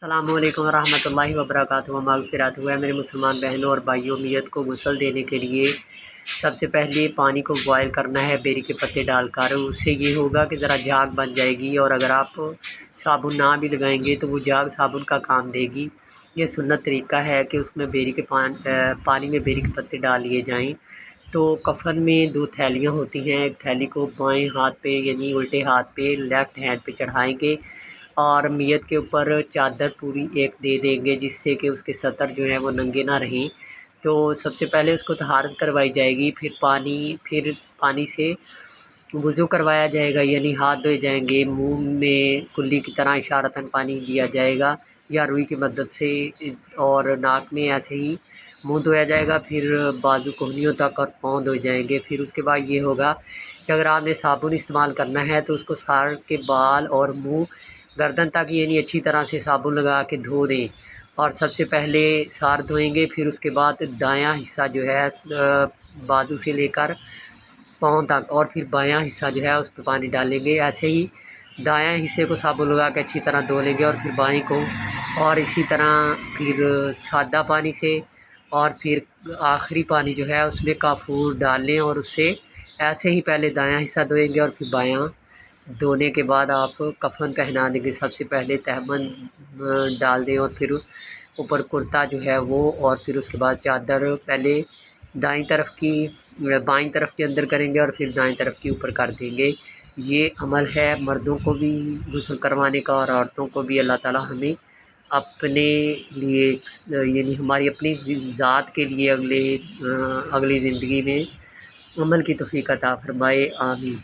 السلام علیکم ورحمۃ اللہ وبرکاتہ مغفرات ہوا ہے میرے مسلمان بہنوں اور بھائیوں۔ میت کو غسل دینے کے لیے سب سے پہلے پانی کو بوائل کرنا ہے بیری کے پتے ڈال کر۔ اس سے یہ ہوگا کہ ذرا جھاگ بن جائے گی، اور اگر آپ صابن نہ بھی لگائیں گے تو وہ جھاگ صابن کا کام دے گی۔ یہ سنت طریقہ ہے کہ اس میں پانی میں بیری کے پتے ڈال لیے جائیں۔ تو کفن میں 2 تھیلیاں ہوتی ہیں، ایک تھیلی کو بائیں ہاتھ پہ یعنی الٹے ہاتھ پہ لیفٹ ہینڈ پہ چڑھائیں گے، اور میت کے اوپر چادر پوری ایک دے دیں گے، جس سے کہ اس کے سطر جو ہیں وہ ننگے نہ رہیں۔ تو سب سے پہلے اس کو طہارت کروائی جائے گی، پھر پانی سے وضو کروایا جائے گا، یعنی ہاتھ دھوئے جائیں گے، منہ میں کلی کی طرح اشارتاً پانی دیا جائے گا یا روئی کی مدد سے، اور ناک میں ایسے ہی منہ دھویا جائے گا، پھر بازو کوہنیوں تک اور پاؤں دھوئے جائیں گے۔ پھر اس کے بعد یہ ہوگا کہ اگر آپ نے صابن استعمال کرنا ہے تو اس کو سار کے بال اور منہ گردن تک یعنی اچھی طرح سے صابن لگا کے دھو دیں، اور سب سے پہلے سار دھوئیں گے، پھر اس کے بعد دایاں حصہ جو ہے بازو سے لے کر پاؤں تک، اور پھر بایاں حصہ جو ہے اس پہ پانی ڈالیں گے۔ ایسے ہی دایاں حصے کو صابن لگا کے اچھی طرح دھو لیں گے، اور پھر بائیں کو، اور اسی طرح پھر سادہ پانی سے، اور پھر آخری پانی جو ہے اس میں کافور ڈال لیں، اور اس سے ایسے ہی پہلے دایاں حصہ دھوئیں گے اور پھر بایاں۔ دھونے کے بعد آپ کفن پہنا دیں گے، سب سے پہلے تہبند ڈال دیں، اور پھر اوپر کرتا جو ہے وہ، اور پھر اس کے بعد چادر پہلے بائیں طرف کے اندر کریں گے، اور پھر دائیں طرف کی اوپر کر دیں گے۔ یہ عمل ہے مردوں کو بھی غسل کروانے کا اور عورتوں کو بھی۔ اللہ تعالی ہمیں اپنے لیے یعنی ہماری اپنی ذات کے لیے اگلی زندگی میں عمل کی توفیق عطا فرمائے، آمین۔